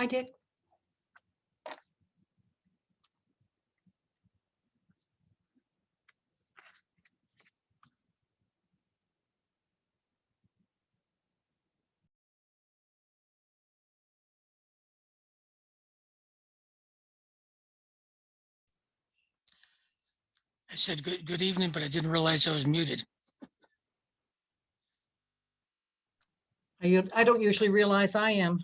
Hi, Dick. I said good evening, but I didn't realize I was muted. I don't usually realize I am.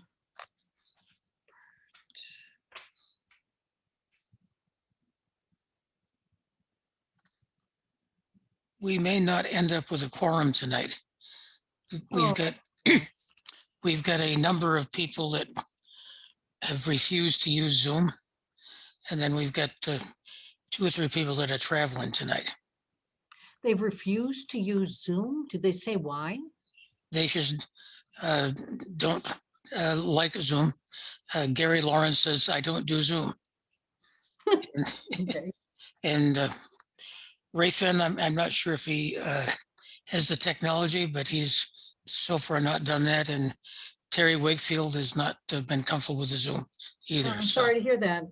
We may not end up with a quorum tonight. We've Oh. got we've got a number of people that have refused to use Zoom. And then we've got 2 or 3 people that are traveling tonight. They've refused to use Zoom. Did they say why? They just don't like Zoom. Gary Lawrence says, I don't do Zoom. Okay. And Ray Finn, I'm not sure if he has the technology, but he's so far not done that. And Terry Wakefield has not been comfortable with the Zoom either. I'm sorry to hear that,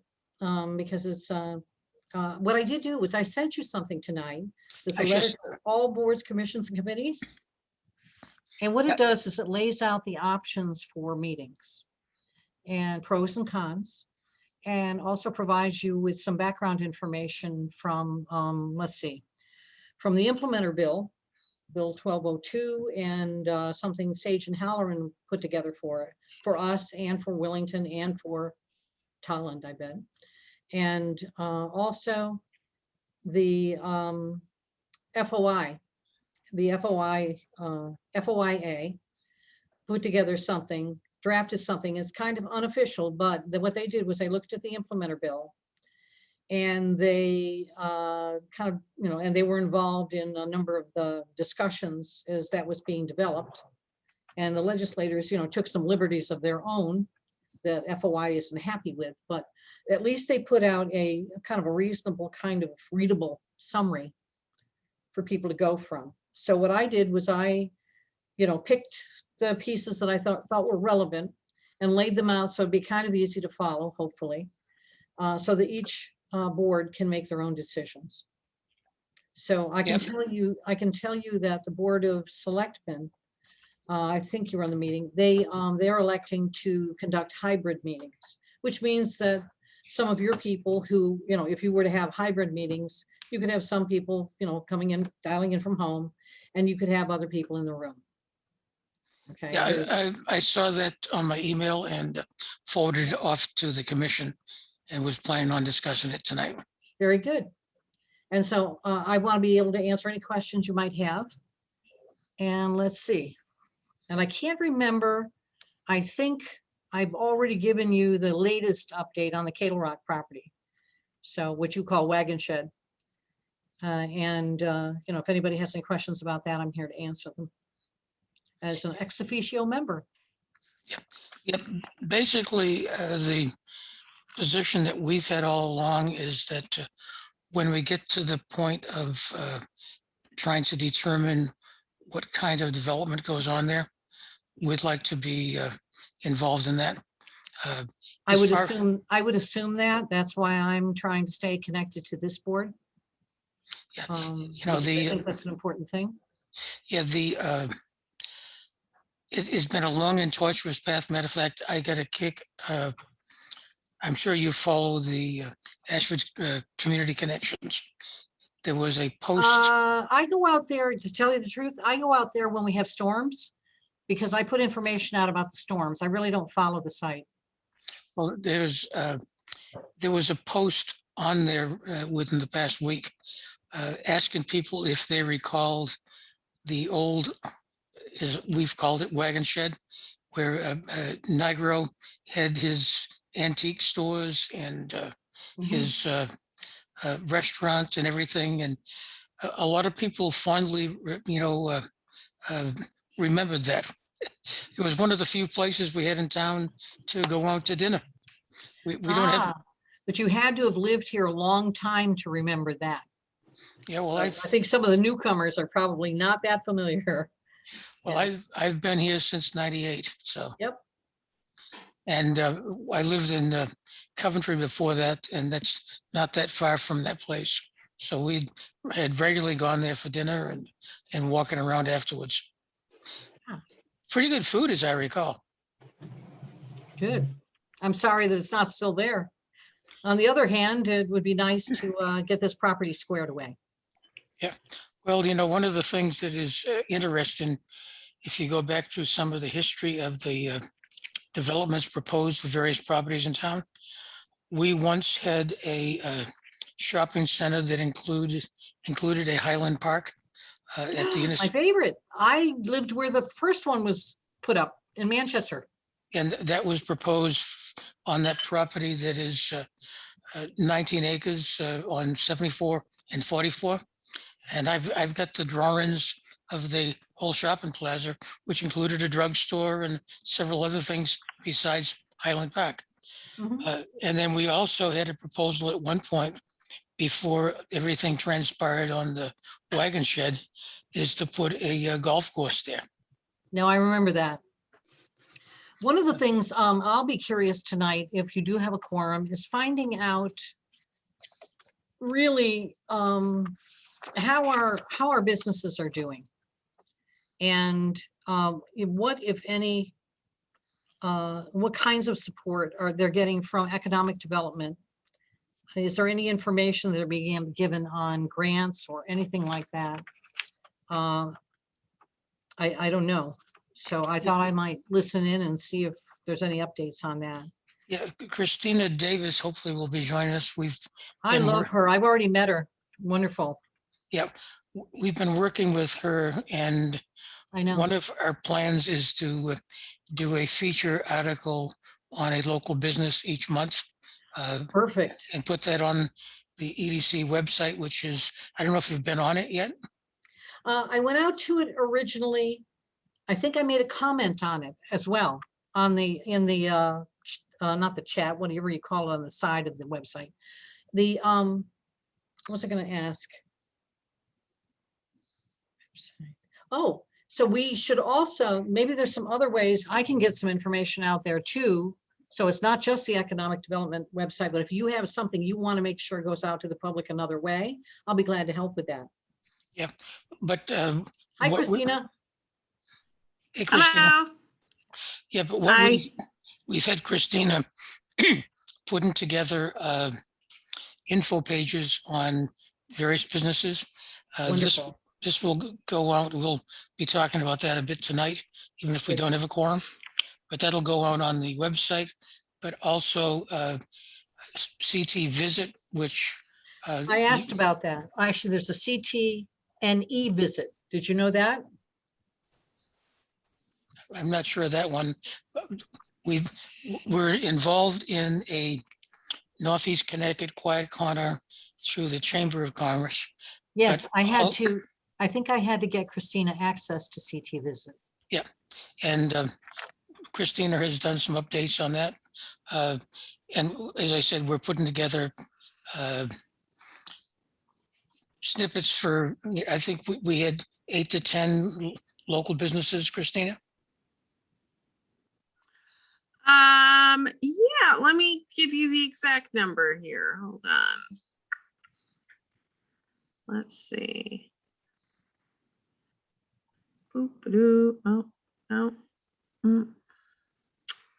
because it's, what I did do was I sent you something tonight. It's a I letter just- to all boards, commissions, and committees. And what it does is it lays out the options for meetings and pros and cons, and also provides you with some background information from, let's see, from the implementer bill, Bill 1202, and something Sage and Halloran put together for us and for Wellington and for Tolland, I bet. And also the FOI, FOIA put together something, drafted something. It's kind of unofficial, but what they did was they looked at the implementer bill and they kind of, and they were involved in a number of the discussions as that was being developed. And the legislators, took some liberties of their own that FOI isn't happy with, but at least they put out a kind of a reasonable kind of readable summary for people to go from. So what I did was I, picked the pieces that I thought were relevant and laid them out so it'd be kind of easy to follow, hopefully, so that each board can make their own decisions. So I can tell you that the Board of Selectmen, I think you were on the meeting, they're electing to conduct hybrid meetings, which means that some of your people who, if you were to have hybrid meetings, you could have some people, coming in, dialing in from home, and you could have other people in the room. Okay. Yeah, I saw that on my email and forwarded it off to the commission and was planning on discussing it tonight. Very good. And so I want to be able to answer any questions you might have. And let's see. And I can't remember, I think I've already given you the latest update on the Cattle Rock property. So what you call Wagon Shed. If anybody has any questions about that, I'm here to answer them as an ex officio member. Yep. Basically, the position that we've had all along is that when we get to the point of trying to determine what kind of development goes on there, we'd like to be involved in that. I would assume that. That's why I'm trying to stay connected to this board. Yeah, I think that's an important thing. Yeah, it's been a long and tortuous path. Matter of fact, I got a kick. I'm sure you follow the Ashford Community Connections. There was a post. I go out there, to tell you the truth, I go out there when we have storms because I put information out about the storms. I really don't follow the site. Well, there was a post on there within the past week asking people if they recalled the old, we've called it Wagon Shed, where Nigro had his antique stores and his restaurant and everything. And a lot of people fondly, remembered that. It was one of the few places we had in town to go out to dinner. We don't have. But you had to have lived here a long time to remember that. Yeah, well, I think some of the newcomers are probably not that familiar. Well, I've been here since '98, so. Yep. And I lived in Coventry before that, and that's not that far from that place. So we had regularly gone there for dinner and walking around afterwards. Ah. Pretty good food, as I recall. Good. I'm sorry that it's not still there. On the other hand, it would be nice to get this property squared away. Well, one of the things that is interesting, if you go back through some of the history of the developments proposed for various properties in town, we once had a shopping center that included a Highland Park at the My favorite. I lived where the first one was put up in Manchester. and that was proposed on that property that is 19 acres on 74 and 44. And I've got the drawings of the whole shopping plaza, which included a drugstore and several other things besides Highland Park. Mhm. And then we also had a proposal at one point before everything transpired on the wagon shed is to put a golf course there. No, I remember that. One of the things I'll be curious tonight, if you do have a quorum, is finding out really how our businesses are doing. And what, if any, what kinds of support are they're getting from economic development? Is there any information that are being given on grants or anything like that? I don't know. So I thought I might listen in and see if there's any updates on that. Yeah, Christina Davis hopefully will be joining us. I been love her. I've already met her. Wonderful. We've been working with her, and I know. one of our plans is to do a feature article on a local business each month. Perfect. And put that on the EDC website, which is, I don't know if you've been on it yet. I went out to it originally. I think I made a comment on it as well on in the not the chat, whatever you call it, on the side of the website. The what was I going to ask? Oh, so we should also, maybe there's some other ways I can get some information out there too. So it's not just the economic development website, but if you have something you want to make sure goes out to the public another way, I'll be glad to help with that. Yeah, but Hi, Christina. Hey, Christina. Hello. Yeah, but what Hi. we've had Christina putting together info pages on various businesses. Wonderful. This will go out. We'll be talking about that a bit tonight, even if we Good. don't have a quorum. But that'll go out on the website, but also CT Visit, which I asked about that. Actually, there's a CT and visit. Did you know that? I'm not sure of that one. We're involved in a Northeast Connecticut Quiet Corner through the Chamber of Commerce. Yes, But I had all- to, I think I had to get Christina access to CT Visit. And Christina has done some updates on that. And as I said, we're putting together snippets for, I think we had 8 to 10 local businesses, Christina. Yeah, let me give you the exact number here. Hold on. Let's see. Boop-a-doo. Oh, no.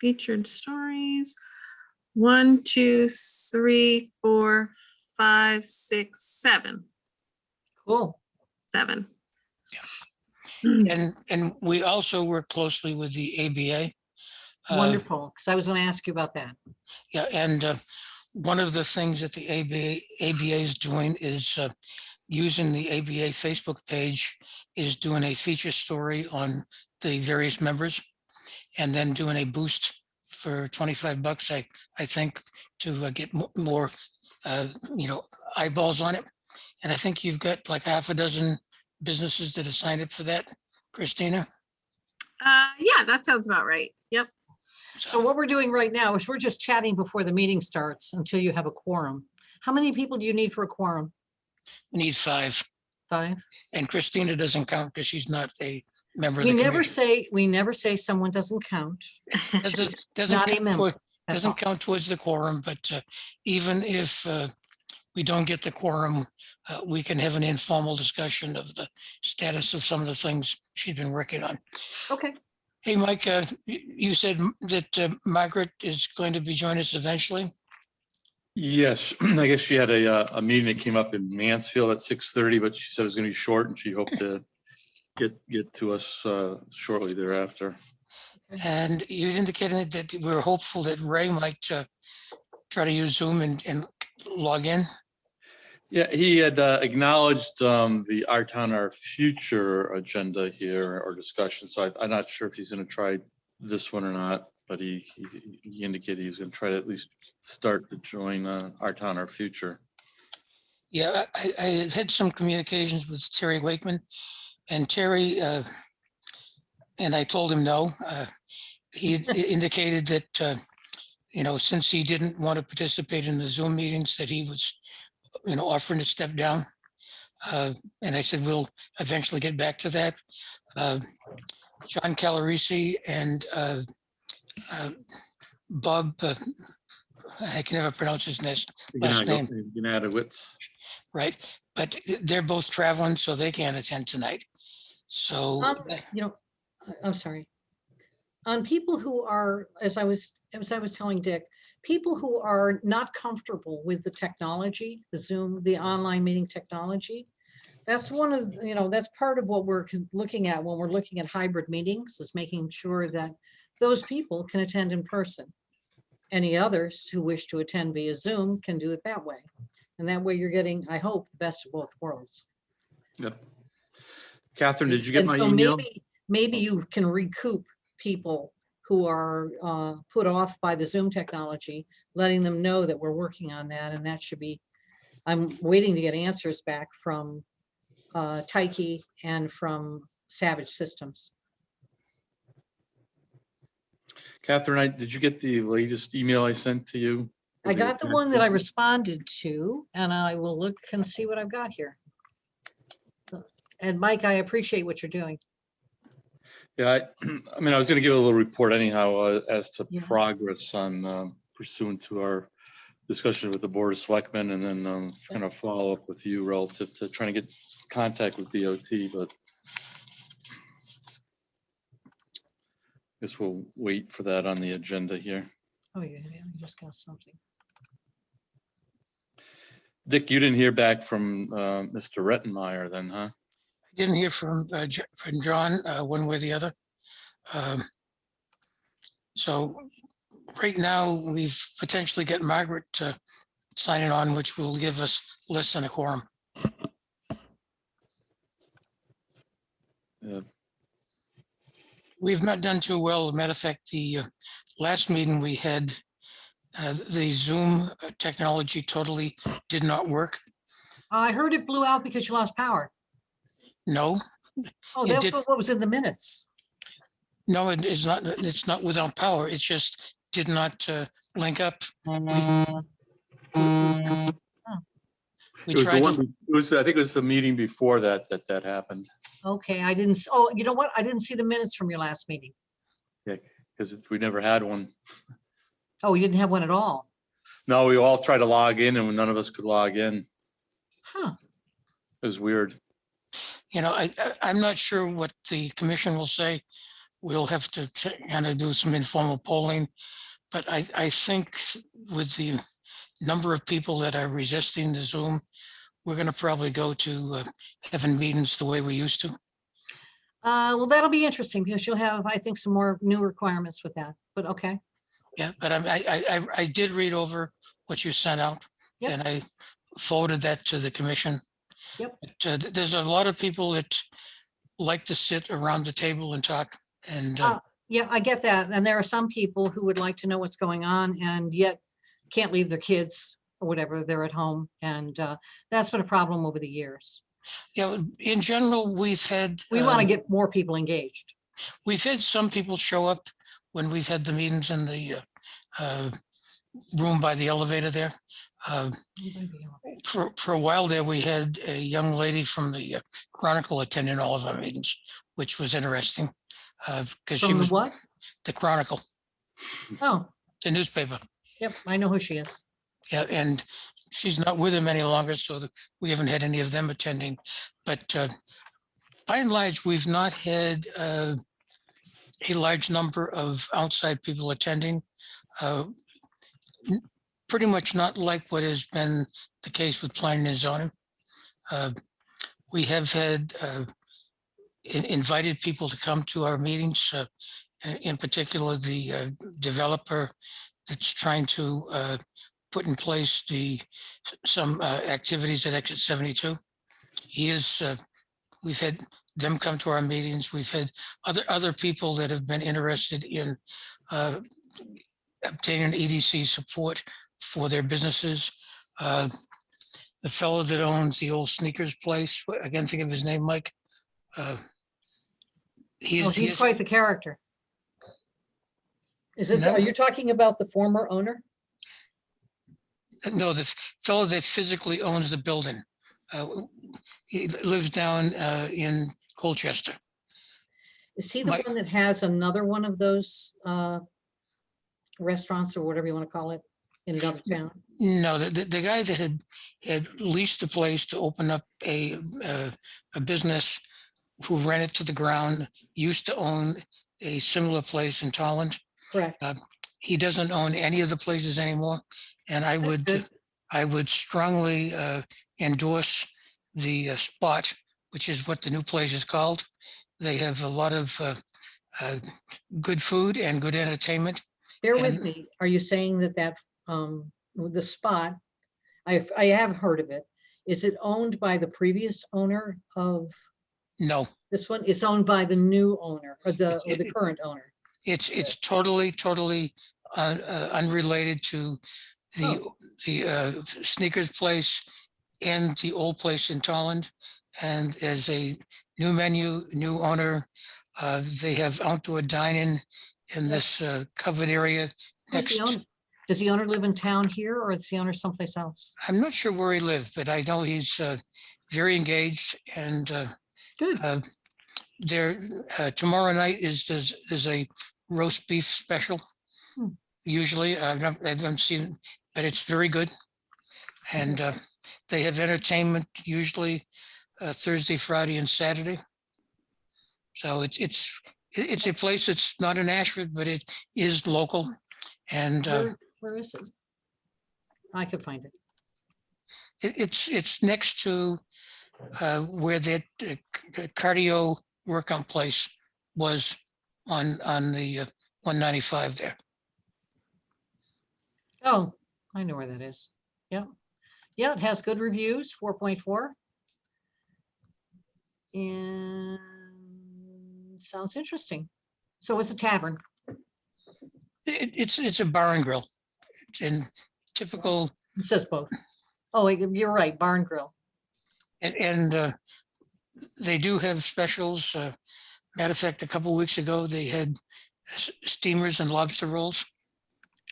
Featured stories. 1, 2, 3, 4, 5, 6, 7. Cool. 7. And we also work closely with the ABA. Wonderful. Because I was going to ask you about that. Yeah, and one of the things that the ABA is doing is using the ABA Facebook page, is doing a feature story on the various members, and then doing a boost for $25, I think, to get more eyeballs on it. And I think you've got like half a dozen businesses that have signed up for that, Christina. Yeah, that sounds about right. Yep. So what we're doing right now is we're just chatting before the meeting starts until you have a quorum. How many people do you need for a quorum? We need 5. 5? And Christina doesn't count because she's not a member of We the never commission. say someone doesn't count. Doesn't Not a count member. toward, That's doesn't all. count towards the quorum, but even if we don't get the quorum, we can have an informal discussion of the status of some of the things she's been working on. Okay. Hey, Mike, you said that Margaret is going to be joining us eventually. Yes, I guess she had a meeting that came up in Mansfield at 6:30, but she said it was going to be short and she hoped to get to us shortly thereafter. And you indicated that we were hopeful that Ray might try to use Zoom and log in. Yeah, he had acknowledged the Our Town, Our Future agenda here or discussion. So I'm not sure if he's going to try this one or not, but he indicated he's going to try to at least start to join Our Town, Our Future. Yeah, I had some communications with Terry Wakeman, and Terry, and I told him no. He indicated that, since he didn't want to participate in the Zoom meetings, that he was, offering to step down. And I said, we'll eventually get back to that. John Calarisi and Bob, I can never pronounce his last name. Ganadowitz. Right, but they're both traveling, so they can't attend tonight. So, I'm sorry. On people who are, as I was telling Dick, people who are not comfortable with the technology, the Zoom, the online meeting technology, that's one of, that's part of what we're looking at when we're looking at hybrid meetings, is making sure that those people can attend in person. Any others who wish to attend via Zoom can do it that way. And that way you're getting, I hope, the best of both worlds. Yep. Catherine, did you get And my so email? maybe you can recoup people who are put off by the Zoom technology, letting them know that we're working on that. And that should be, I'm waiting to get answers back from Tyke and from Savage Systems. Catherine, did you get the latest email I sent to you? I got the one that I responded to, and I will look and see what I've got here. And Mike, I appreciate what you're doing. Yeah, I mean, I was going to give a little report anyhow as to Yeah. progress on pursuant to our discussion with the Board of Selectmen, and then kind of follow up with you relative to trying to get contact with DOT, but I guess we'll wait for that on the agenda here. Oh, yeah, I just got something. Dick, you didn't hear back from Mr. Rettenmeyer then, huh? I didn't hear from John one way or the other. So right now, we've potentially got Margaret signing on, which will give us less than a quorum. Yeah. We've not done too well. As a matter of fact, the last meeting we had, the Zoom technology totally did not work. I heard it blew out because you lost power. No, Oh, It that's did. what was in the minutes. no, it is not. It's not without power. It just did not link up. We It was the tried one, to, it was, I think it was the meeting before that happened, Okay, I didn't, oh, you know what? I didn't see the minutes from your last meeting. because we never had one. Oh, you didn't have one at all? No, we all tried to log in and none of us could log in. Huh. It was weird. I'm not sure what the commission will say. We'll have to kind of do some informal polling. But I think with the number of people that are resisting the Zoom, we're going to probably go to having meetings the way we used to. Well, that'll be interesting because you'll have, I think, some more new requirements with that, but okay. Yeah, but I did read over what you sent out. Yep. And I forwarded that to the commission. Yep. But, there's a lot of people that like to sit around the table and talk, and Yeah, I get that. And there are some people who would like to know what's going on and yet can't leave their kids or whatever, they're at home. And that's been a problem over the years. in general, we've had We want to get more people engaged. we've had some people show up when we've had the meetings in the room by the elevator there. For a while there, we had a young lady from the Chronicle attending all of our meetings, which was interesting. Because she From the was what? the Chronicle, Oh, the newspaper. yep, I know who she is. Yeah, and she's not with him any longer, so we haven't had any of them attending. But by and large, we've not had a large number of outside people attending. Pretty much not like what has been the case with planning and zoning. We have had invited people to come to our meetings, in particular the developer that's trying to put in place some activities at exit 72. We've had them come to our meetings. We've had other people that have been interested in obtaining EDC support for their businesses. The fellow that owns the old sneakers place, I can't think of his name, Mike. Oh, he's quite the character. Is this, No. are you talking about the former owner? No, the fellow that physically owns the building. He lives down in Colchester. Is he the Mike- one that has another one of those restaurants or whatever you want to call it in another town? No, the guy that had leased the place to open up a business, who ran it to the ground, used to own a similar place in Tolland. Correct. He doesn't own any of the places anymore, and I good. would strongly endorse the Spot, which is what the new place is called. They have a lot of good food and good entertainment. Bear with And- me. Are you saying that the Spot, I have heard of it. Is it owned by the previous owner of No, this one? It's owned by the new owner or the It's- current owner. it's totally unrelated to the sneakers place and the old place in Tolland. And as a new menu, new owner, they have outdoor dining in this covered area Who's the next. owner? Does the owner live in town here or is the owner someplace else? I'm not sure where he lives, but I know he's very engaged, and Good. there tomorrow night there's a roast beef special. Hmm. Usually I haven't seen, but it's very good. And they have entertainment usually Thursday, Friday, and Saturday. So it's a place that's not in Ashford, but it is local. And Where is it? I could find it. it's next to where that cardio workout place was on the 195 there. Oh, I know where that is. Yeah. Yeah, it has good reviews, 4.4. And sounds interesting. So it's a tavern. It's a bar and grill, and typical, It says both. Oh, you're right, bar and grill. and they do have specials. Matter of fact, a couple of weeks ago, they had steamers and lobster rolls.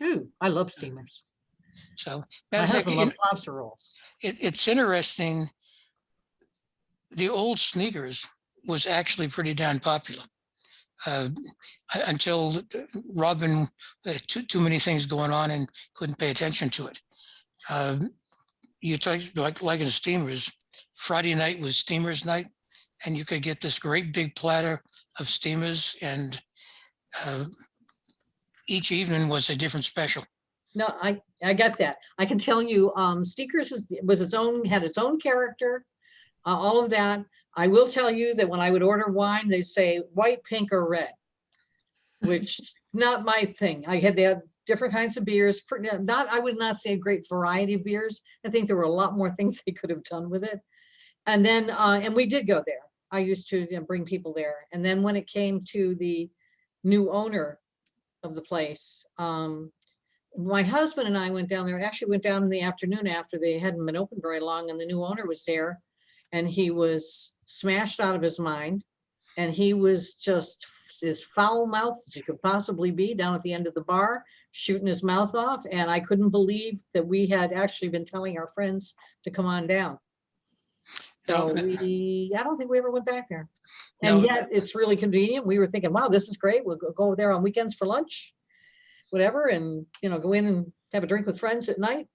Ooh, I love steamers. So My matter of fact, husband loves lobster rolls. it's interesting. The old Sneakers was actually pretty darn popular until Robin had too many things going on and couldn't pay attention to it. You talk like in Steamers, Friday night was Steamers night, and you could get this great big platter of steamers, and each evening was a different special. No, I got that. I can tell you, Sneakers had its own character, all of that. I will tell you that when I would order wine, they say white, pink, or red, which is not my thing. They had different kinds of beers, I would not say a great variety of beers. I think there were a lot more things they could have done with it. And then, and we did go there. I used to bring people there. And then when it came to the new owner of the place, my husband and I went down there, actually went down in the afternoon after they hadn't been open very long, and the new owner was there, and he was smashed out of his mind. And he was just as foul mouthed as you could possibly be down at the end of the bar, shooting his mouth off. And I couldn't believe that we had actually been telling our friends to come on down. So No. I don't think we ever went back there. And No. yet it's really convenient. We were thinking, wow, this is great. We'll go over there on weekends for lunch, whatever, and, go in and have a drink with friends at night.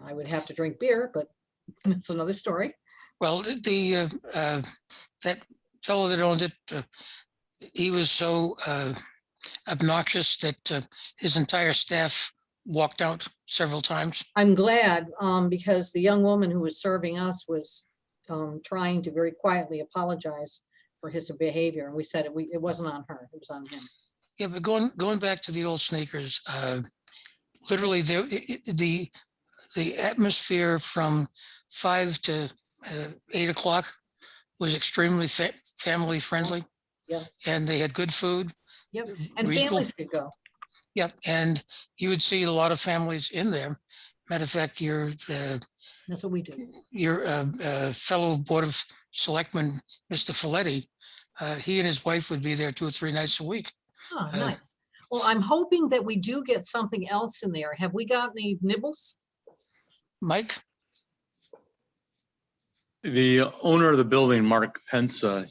I would have to drink beer, but that's another story. Well, that fellow that owned it, he was so obnoxious that his entire staff walked out several times. I'm glad, because the young woman who was serving us was trying to very quietly apologize for his behavior. And we said it wasn't on her, it was on him. Yeah, but going back to the old sneakers, literally the atmosphere from 5 to 8 o'clock was extremely family friendly. Yeah. And they had good food. Yep, and reasonable- families could go. Yep, and you would see a lot of families in there. Matter of fact, That's what we do. your fellow Board of Selectmen, Mr. Folletti, he and his wife would be there 2 or 3 nights a week. Oh, nice. Well, I'm hoping that we do get something else in there. Have we got any nibbles? Mike? The owner of the building, Mark Pensa,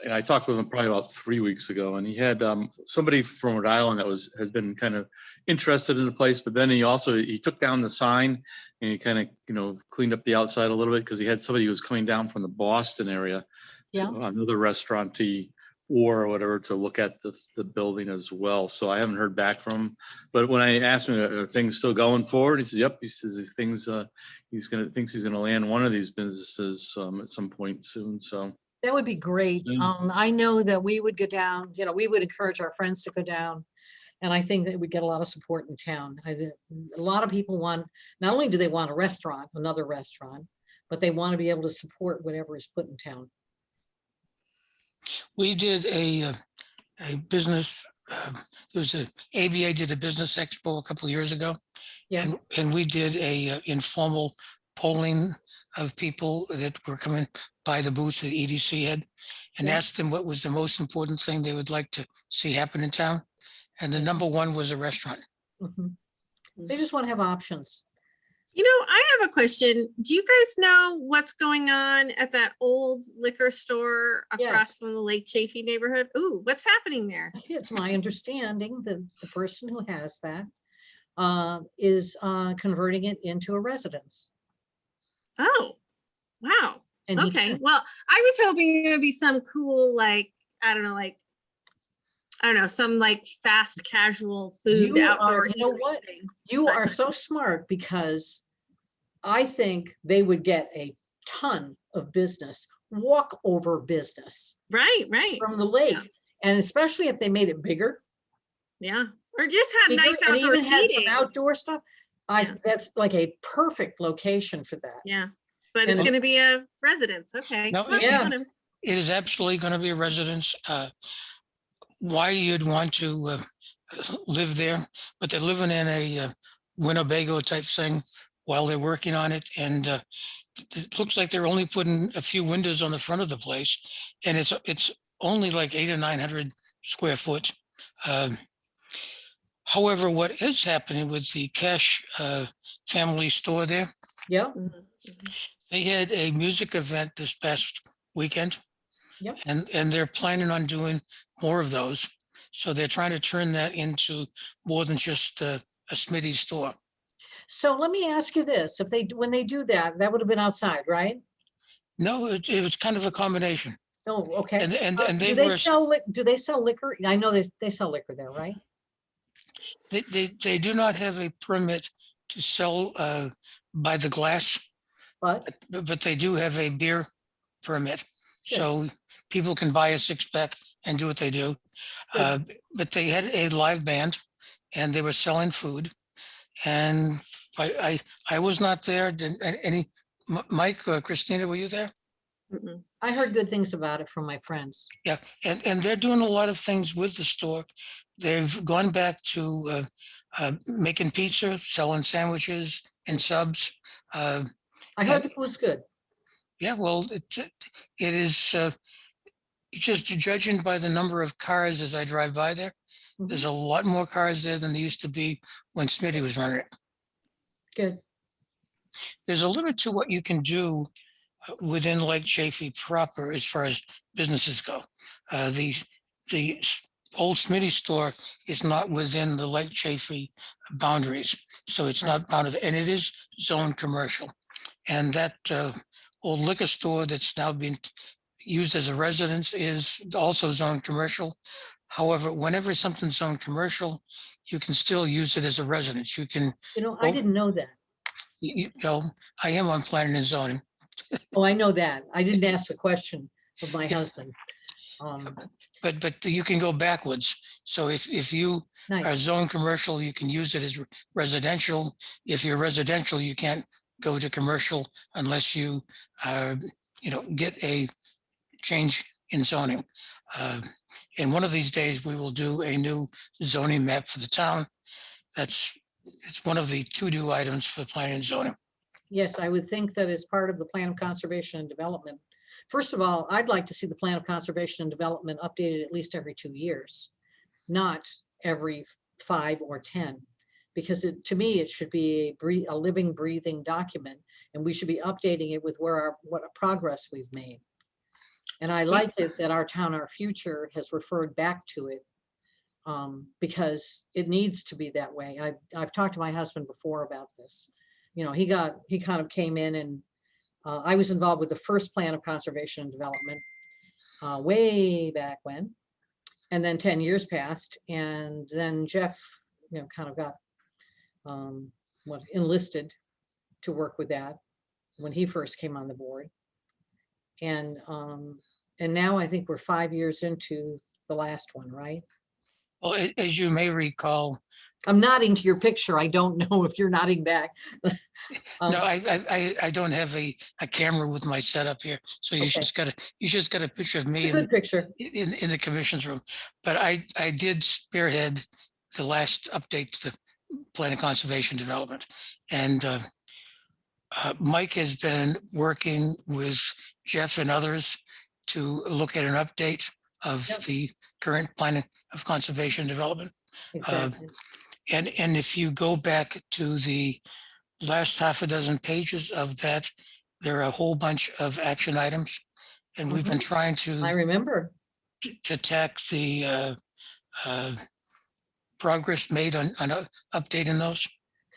and I talked with him probably about 3 weeks ago, and he had somebody from Rhode Island that has been kind of interested in the place, but then he took down the sign and he kind of, cleaned up the outside a little bit because he had somebody who was coming down from the Boston area. Yeah. Another restaurantee or whatever to look at the building as well. So I haven't heard back from him. But when I asked him, are things still going forward? He says, yep. He says these things, he's gonna land one of these businesses at some point soon. So That would be great. I know that we would go down, we would encourage our friends to go down. And I think that we'd get a lot of support in town. A lot of people not only do they want another restaurant, but they want to be able to support whatever is put in town. We did a business, ABA did a business expo a couple of years ago. Yeah. And we did a informal polling of people that were coming by the booth that EDC had and Yeah. asked them what was the most important thing they would like to see happen in town. And the number one was a restaurant. Mhm. They just want to have options. I have a question. Do you guys know what's going on at that old liquor store across Yes. from the Lake Chaffee neighborhood? Ooh, what's happening there? It's my understanding that the person who has that is converting it into a residence. Oh, wow. And he Okay. can- Well, I was hoping it would be some cool, some fast casual food You outdoor. are- you know eatery what? thing. You But- are so smart because I think they would get a ton of business, walkover business Right. from the lake. Yeah. And especially if they made it bigger. Yeah. Or just had bigger, nice and outdoor even had some seating. outdoor stuff. Yeah. That's like a perfect location for that. Yeah. But And it's it's- going to be a residence. Okay. No, Well, Yeah. whatever. It is absolutely going to be a residence. Why you'd want to live there, but they're living in a Winnebago type thing while they're working on it. And it looks like they're only putting a few windows on the front of the place. And it's only like 800 or 900 square foot. However, what is happening with the Cash family store there, Yeah. Mhm. they had a music event this past weekend. Yep. And they're planning on doing more of those. So they're trying to turn that into more than just a Smitty store. So let me ask you this, when they do that, that would have been outside, right? No, it was kind of a combination. Oh, okay. And they Do they were, sell liquor? I know they sell liquor there, right? they do not have a permit to sell by the glass, But but they do have a beer permit. Good. So people can buy a 6-pack and do what they do. Good. But they had a live band and they were selling food. And I was not there. Mike or Christina, were you there? Mm-mm. I heard good things about it from my friends. Yeah, and they're doing a lot of things with the store. They've gone back to making pizza, selling sandwiches and subs. I heard the food's good. Yeah, well, it is. just judging by the number of cars as I drive by there, there's a lot more cars there than there used to be when Smitty was running it. Good. There's a limit to what you can do within Lake Chaffee proper as far as businesses go. The old Smitty store is not within the Lake Chaffee boundaries, so it's not bounded, and it is zoned commercial. And that old liquor store that's now being used as a residence is also zoned commercial. However, whenever something's zoned commercial, you can still use it as a residence. You can, I didn't know that. you know, I am on planning and zoning. Oh, I know that. I didn't ask the question of my husband. But you can go backwards. So if you are Nice. zoned commercial, you can use it as residential. If you're residential, you can't go to commercial unless you, get a change in zoning. And one of these days, we will do a new zoning map for the town. It's one of the to-do items for planning and zoning. Yes, I would think that as part of the plan of conservation and development. First of all, I'd like to see the plan of conservation and development updated at least every 2 years, not every 5 or 10. Because to me, it should be a living, breathing document, and we should be updating it with what progress we've made. And I like it that our town, our future has referred back to it, because it needs to be that way. I've talked to my husband before about this. He kind of came in, and I was involved with the first plan of conservation and development way back when. And then 10 years passed, and then Jeff, kind of got enlisted to work with that when he first came on the board. And now I think we're 5 years into the last one, right? Well, as you may recall, I'm nodding to your picture. I don't know if you're nodding back. no, I don't have a camera with my setup here, so you Okay. just got a picture of me Good picture. in the commission's room. But I did spearhead the last update to the plan of conservation development, and Mike has been working with Jeff and others to look at an update of Yep. the current plan of conservation development. Exactly. And if you go back to the last half a dozen pages of that, there are a whole bunch of action items. And we've been trying I to remember. tack the progress made on updating those.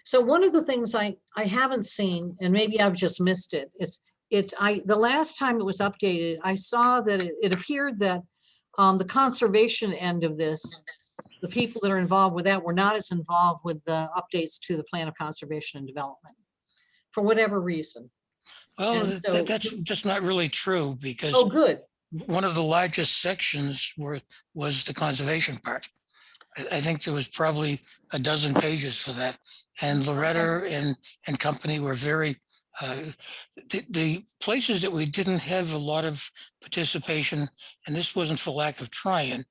So one of the things I haven't seen, and maybe I've just missed it, is the last time it was updated, I saw that it appeared that the conservation end of this, the people that are involved with that were not as involved with the updates to the plan of conservation and development, for whatever reason. Well, And so- that's just not really true, because Oh, good. one of the largest sections was the conservation part. I think there was probably a dozen pages for that. And Loretta and company were very, the places that we didn't have a lot of participation, and this wasn't for lack of trying,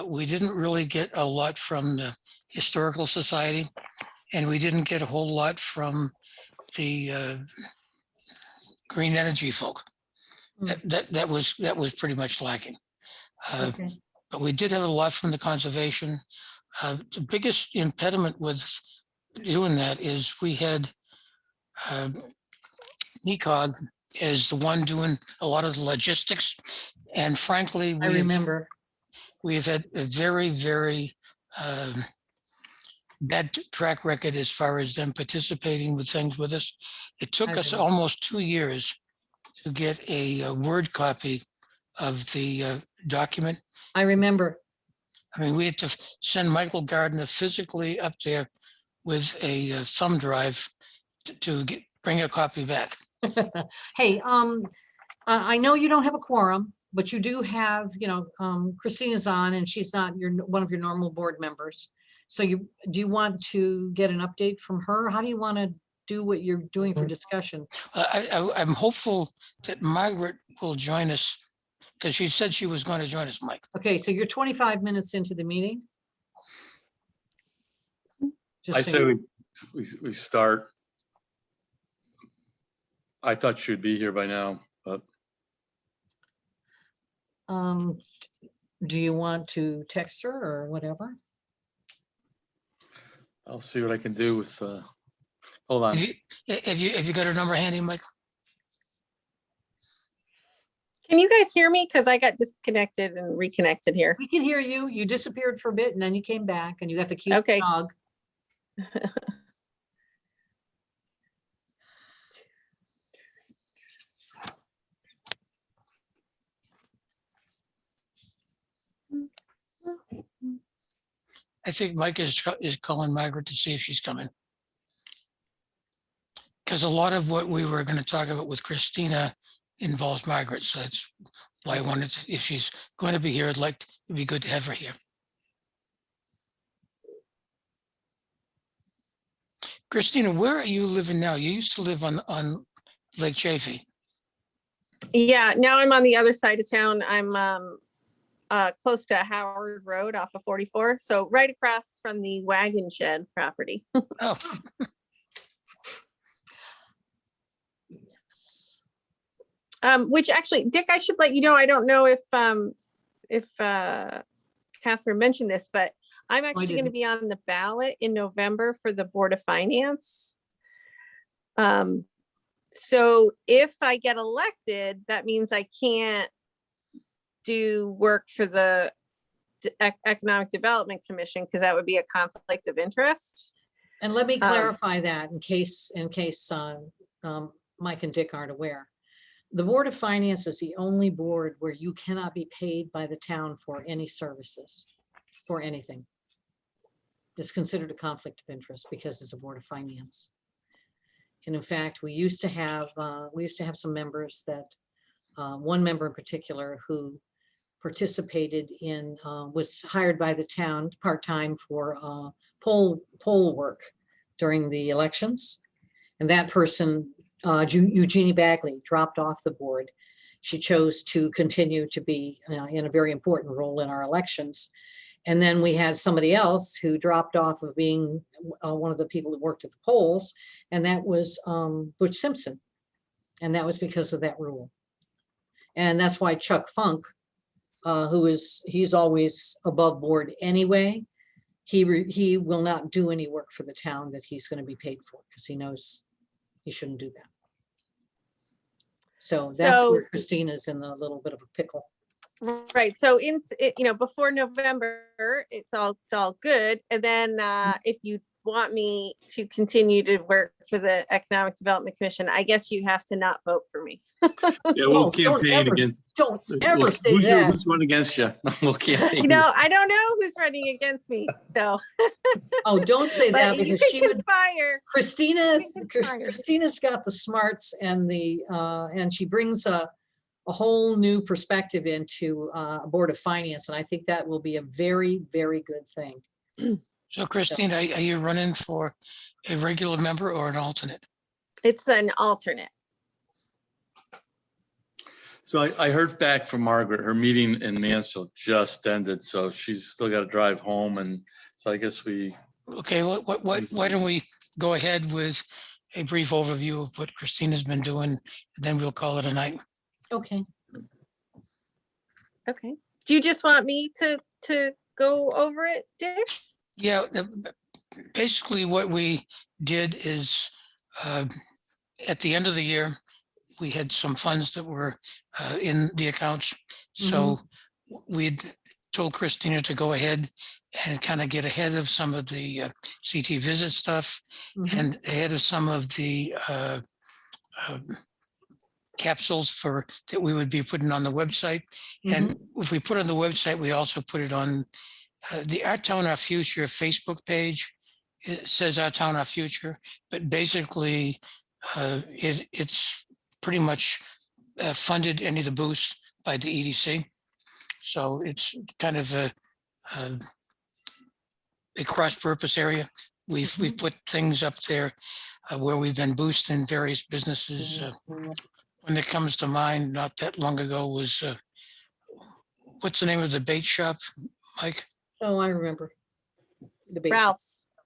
we didn't really get a lot from the Historical Society, and we didn't get a whole lot from the green energy folk. That was pretty much lacking. Okay. But we did have a lot from the conservation. The biggest impediment with doing that is we had NECOG as the one doing a lot of the logistics. And frankly, I remember. we've had a very, very bad track record as far as them participating with things with us. It took us remember. almost 2 years to get a Word copy of the document. I remember. I mean, we had to send Michael Gardner physically up there with a thumb drive to bring a copy back. Hey, I know you don't have a quorum, but you do have, Christina's on, and she's not one of your normal board members. So do you want to get an update from her? How do you want to do what you're doing for discussion? I'm hopeful that Margaret will join us, because she said she was going to join us, Mike. Okay, so you're 25 minutes into the meeting? I Just say saying. we start. I thought she'd be here by now, but Do you want to text her or whatever? I'll see what I can do with, hold on. Have you got her number handy, Mike? Can you guys hear me? Because I got disconnected and reconnected here. We can hear you. You disappeared for a bit and then you came back and you got the cute Okay. dog. I think Mike is calling Margaret to see if she's coming. Because a lot of what we were going to talk about with Christina involves Margaret. So that's why I wanted to, if she's going to be here, it'd be good to have her here. Christina, where are you living now? You used to live on Lake Chaffee. Yeah, now I'm on the other side of town. I'm close to Howard Road off of 44. So right across from the wagon shed property. Oh, Which actually, Dick, I should let you know, I don't know if Catherine mentioned this, but I'm actually going to didn't. be on the ballot in November for the Board of Finance. So if I get elected, that means I can't do work for the Economic Development Commission because that would be a conflict of interest. And let me clarify that in case Mike and Dick aren't aware. The Board of Finance is the only board where you cannot be paid by the town for any services, for anything. It's considered a conflict of interest because it's a Board of Finance. And in fact, we used to have some members that, one member in particular who participated in, was hired by the town part-time for poll work during the elections. And that person, Eugenie Bagley, dropped off the board. She chose to continue to be in a very important role in our elections. And then we had somebody else who dropped off of being one of the people that worked at the polls, and that was Butch Simpson. And that was because of that rule. And that's why Chuck Funk, he's always above board anyway. He will not do any work for the town that he's going to be paid for because he knows he shouldn't do that. So that's where Christina's in a little bit of a pickle. Right. So before November, it's all good. And then if you want me to continue to work for the Economic Development Commission, I guess you have to not vote for me. Yeah, we'll campaign against. Don't ever say Who's that. running against you? We'll campaign. I don't know who's running against me. So. Oh, don't say that But you because can she would. conspire. Christina's got the smarts and and she brings a whole new perspective into a Board of Finance, and I think that will be a very, very good thing. so Christina, are you running for a regular member or an alternate? It's an alternate. So I heard back from Margaret, her meeting in Mansfield just ended, so she's still got to drive home. And so I guess Okay, why don't we go ahead with a brief overview of what Christina's been doing, and then we'll call it a night. Okay. Okay. Do you just want me to go over it, Dick? Yeah, basically what we did is at the end of the year, we had some funds that were in the accounts. So we'd told Christina to go ahead and kind of get ahead of some of the CT visit stuff and ahead of some of the capsules that we would be putting on the website. And if we put it on the website, we also put it on the Our Town, Our Future Facebook page. It says Our Town, Our Future, but basically it's pretty much funded any of the booths by the EDC. So it's kind of a cross-purpose area. We've put things up there where we've been boosting various businesses. When it comes to mind, not that long ago was, what's the name of the bait shop, Mike? Oh, I remember. The bait shop.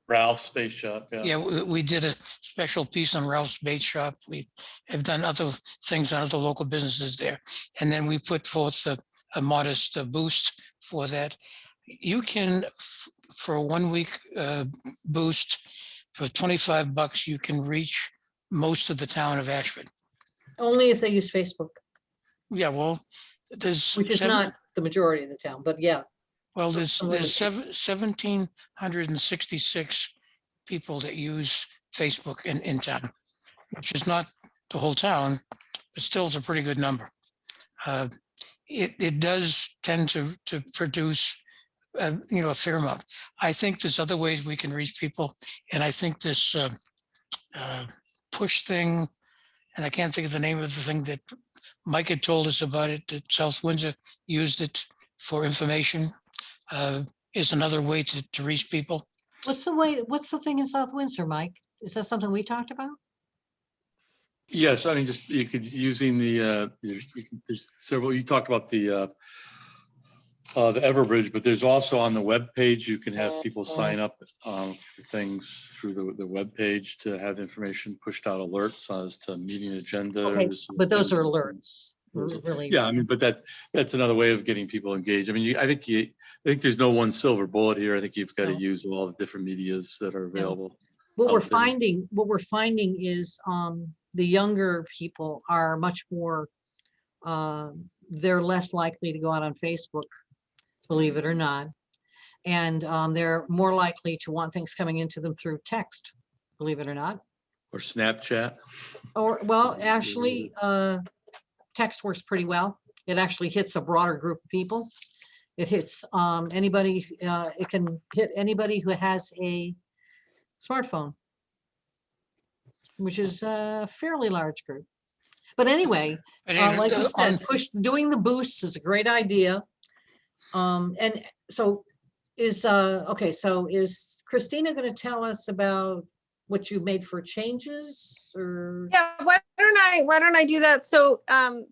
Ralph's. Space Shop. Yeah. Yeah, we did a special piece on Ralph's Bait Shop. We have done other things on other local businesses there. And then we put forth a modest boost for that. You can, for a 1 week boost for $25, you can reach most of the town of Ashford. Only if they use Facebook, Yeah, well, there's which is not the majority of the town, but yeah. well, so there's some of the- 1,766 people that use Facebook in town, which is not the whole town, but still is a pretty good number. It does tend to produce a fair amount. I think there's other ways we can reach people, and I think this push thing, and I can't think of the name of the thing that Mike had told us about it, that South Windsor used it for information, is another way to reach people. What's the thing in South Windsor, Mike? Is that something we talked about? Yes, I mean, just you could using the, there's several, you talked about the Everbridge, but there's also on the web page, you can have people sign up for things through the web page to have information pushed out, alerts as to meeting agendas. Okay, but those are things. alerts. Really. Yeah, I mean, but that's another way of getting people engaged. I mean, I think there's no one silver bullet here. I think you've got to No. use all the different medias that are available. What we're out there. finding is the younger people are much more, they're less likely to go out on Facebook, believe it or not. And they're more likely to want things coming into them through text, believe it or not. Or Snapchat. Or, well, actually, text works pretty well. It actually hits a broader group of people. It hits anybody, it can hit anybody who has a smartphone, which is a fairly large group. But anyway, But anyway, like you on- said, doing the boosts is a great idea. And so is Christina going to tell us about what you made for changes, or? Yeah, why don't I do that? So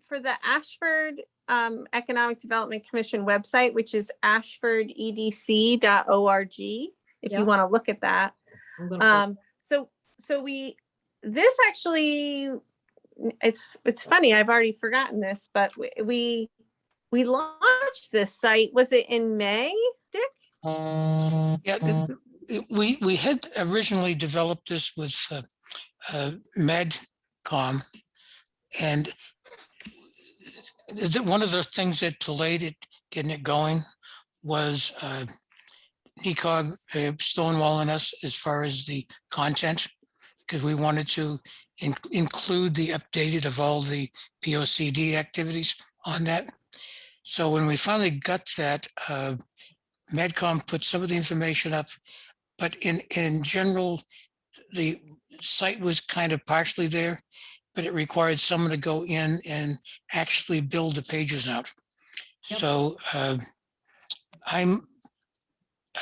for the Ashford Economic Development Commission website, which is ashfordedc.org, if Yeah. you want to look at that. I'm gonna put- This actually, it's funny, I've already forgotten this, but we launched this site, was it in May, Dick? Yeah, we had originally developed this with MedCom, and one of the things that delayed it, getting it going, was NECOG stonewalling us as far as the content, because we wanted to include the updated of all the POCD activities on that. So when we finally got that, MedCom put some of the information up, but in general, the site was kind of partially there, but it required someone to go in and actually build the pages out. Yep. So I'm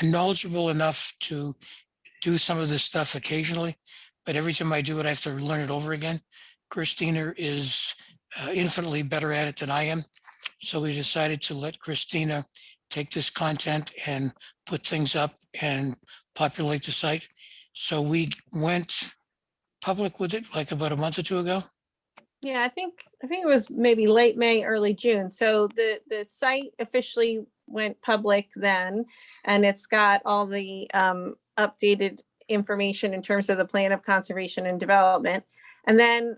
knowledgeable enough to do some of this stuff occasionally, but every time I do it, I have to learn it over again. Christina is infinitely better at it than I am. So we decided to let Christina take this content and put things up and populate the site. So we went public with it like about a month or two ago. Yeah, I think it was maybe late May, early June. So the site officially went public then, and it's got all the updated information in terms of the plan of conservation and development. And then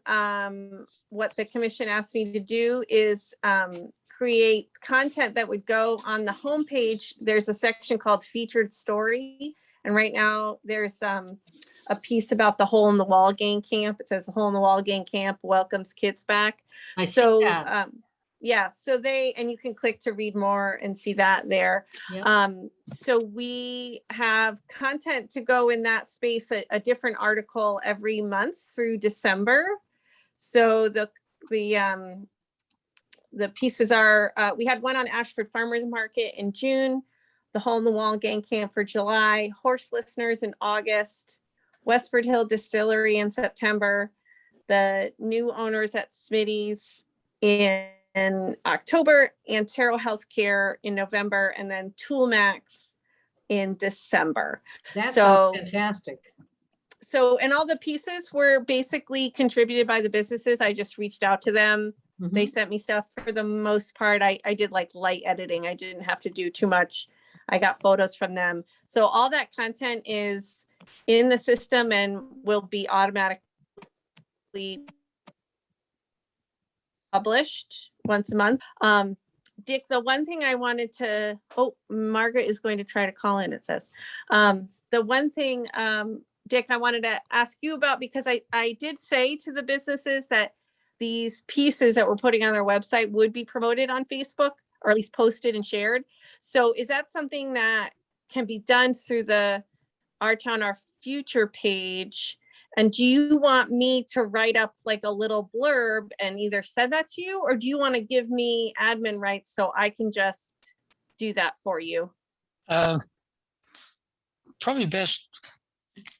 what the commission asked me to do is create content that would go on the homepage. There's a section called featured story. And right now there's a piece about the Hole in the Wall Gang Camp. It says the Hole in the Wall Gang Camp welcomes kids back. I see So that. yeah, so and you can click to read more and see that there. Yep. So we have content to go in that space, a different article every month through December. So the pieces are, we had one on Ashford Farmers Market in June, the Hole in the Wall Gang Camp for July, Horse Listeners in August, Westford Hill Distillery in September, the new owners at Smitty's in October, Antero Healthcare in November, and then Toolmax in December. That so- sounds fantastic. So, and all the pieces were basically contributed by the businesses. I just reached out to them They Mhm. sent me stuff for the most part. I did like light editing. I didn't have to do too much. I got photos from them. So all that content is in the system and will be automatically published once a month. Dick, the one thing I wanted to, oh, Margaret is going to try to call in, it says. The one thing, Dick, I wanted to ask you about, because I did say to the businesses that these pieces that we're putting on our website would be promoted on Facebook, or at least posted and shared. So is that something that can be done through the Our Town, Our Future page? And do you want me to write up like a little blurb and either send that to you, or do you want to give me admin rights so I can just do that for you? Uh, Probably best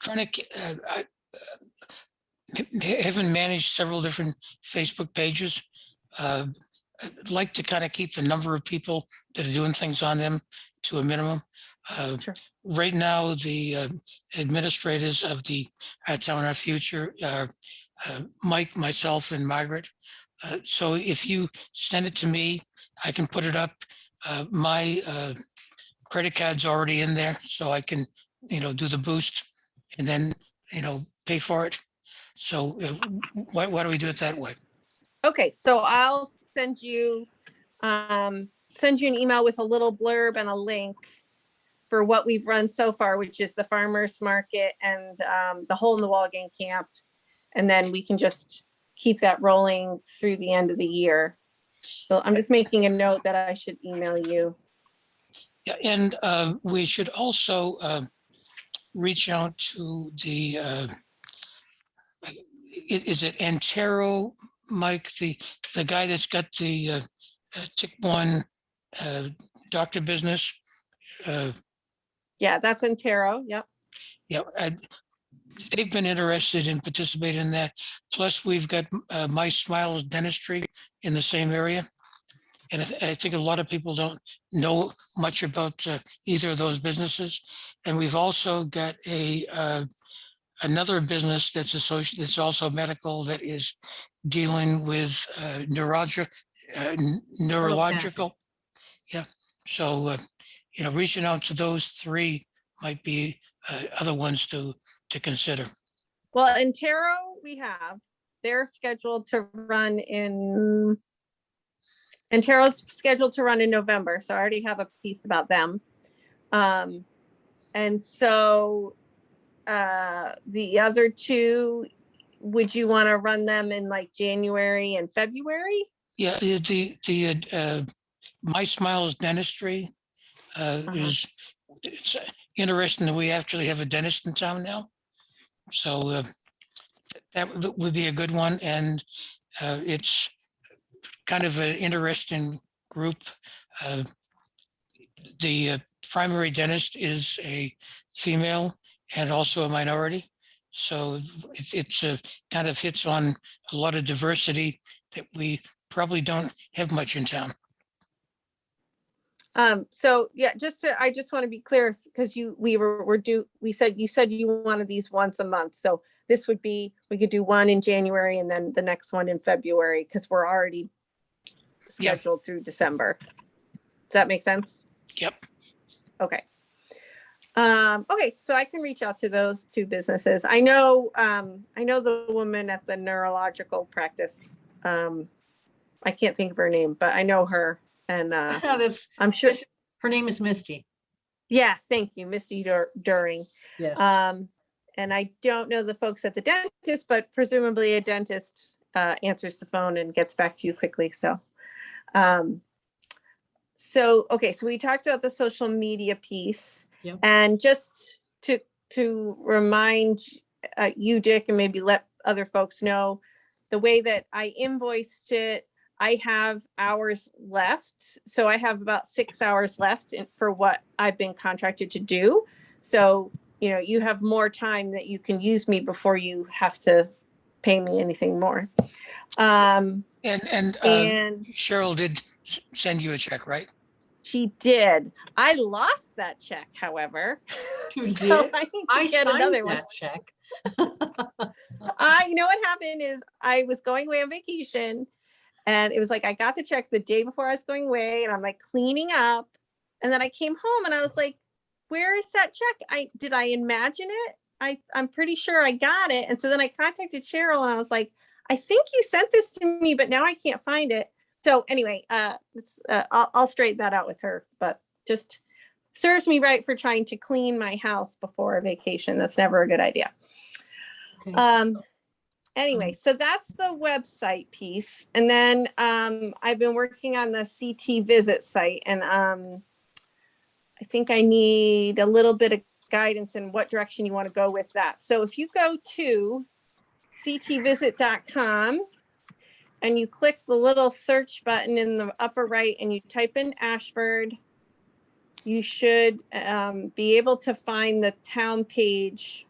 trying to, having managed several different Facebook pages. I'd like to kind of keep the number of people that are doing things on them to a minimum. Sure. Right now, the administrators of the Our Town, Our Future are Mike, myself, and Margaret. So if you send it to me, I can put it up. My credit card's already in there, so I can, do the boost and then, pay for it. So why do we do it that way? Okay, so I'll send you an email with a little blurb and a link for what we've run so far, which is the farmers market and the hole in the wall gang camp. And then we can just keep that rolling through the end of the year. So I'm just making a note that I should email you. Yeah, and we should also reach out to the, is it Antero, Mike, the guy that's got the tick-borne doctor business? Yeah, that's in Taro. Yep. Yeah, they've been interested in participating in that. Plus, we've got My Smiles Dentistry in the same area. And I think a lot of people don't know much about either of those businesses. And we've also got another business that's associated, that's also medical, that is dealing with neurological. Yeah. So, reaching out to those three might be other ones to consider. Well, in Taro, they're scheduled to run in, and Taro's scheduled to run in November. So I already have a piece about them. And so the other two, would you want to run them in like January and February? Yeah, the My Smiles Dentistry is, it's interesting that we actually have a dentist in town now. So that would be a good one. And it's kind of an interesting group. The primary dentist is a female and also a minority. So it's a kind of hits on a lot of diversity that we probably don't have much in town. So yeah, I just want to be clear, because you said you wanted these once a month. So this would be, we could do one in January and then the next one in February, because we're already scheduled through December. Does that make sense? Yep. Okay. Okay, so I can reach out to those two businesses. I know the woman at the neurological practice. I can't think of her name, but I know her, and I'm sure Her name is Misty. Yes, thank you, Misty During. Yes. And I don't know the folks at the dentist, but presumably a dentist answers the phone and gets back to you quickly. So, okay, so we talked about the social media piece. Yep. And just to remind you, Dick, and maybe let other folks know, the way that I invoiced it, I have hours left. So I have about 6 hours left for what I've been contracted to do. So, you have more time that you can use me before you have to pay me anything more. And Cheryl did send you a check, right? She did. I lost that check, however. You So did? I need to I get signed another one. that check. You know what happened is I was going away on vacation, And it was like, I got the check the day before I was going away, and I'm like cleaning up. And then I came home and I was like, where is that check? Did I imagine it? I'm pretty sure I got it. And so then I contacted Cheryl and I was like, I think you sent this to me, but now I can't find it. So anyway, I'll straighten that out with her, but just serves me right for trying to clean my house before a vacation. That's never a good idea. Okay. Anyway, so that's the website piece. And then I've been working on the CT visit site, and I think I need a little bit of guidance in what direction you want to go with that. So if you go to ctvisit.com and you click the little search button in the upper right and you type in Ashford, you should be able to find the town page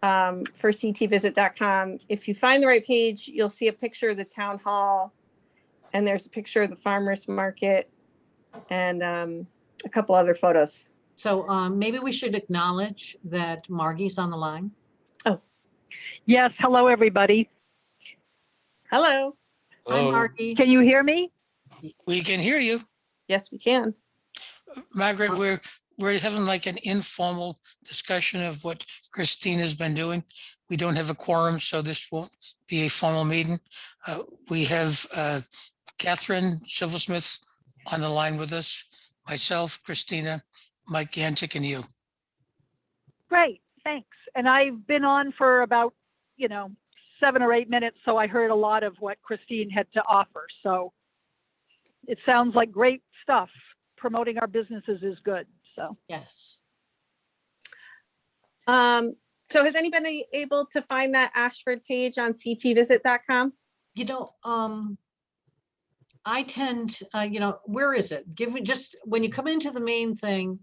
for ctvisit.com. If you find the right page, you'll see a picture of the town hall, and there's a picture of the farmer's market, and a couple other photos. So maybe we should acknowledge that Margie's on the line. Oh, Yes, hello, everybody. hello. Hi, Hello. Margie. Can you hear me? We can hear you. Yes, we can. Margaret, we're having like an informal discussion of what Christina's been doing. We don't have a quorum, so this won't be a formal meeting. We have Catherine Silversmith on the line with us, myself, Christina, Mike Gantic, and you. Great, thanks. And I've been on for about, 7 or 8 minutes, so I heard a lot of what Christine had to offer. So it sounds like great stuff. Promoting our businesses is good, so. Yes. So has anybody able to find that Ashford page on ctvisit.com? I tend, where is it? Give me just, when you come into the main thing,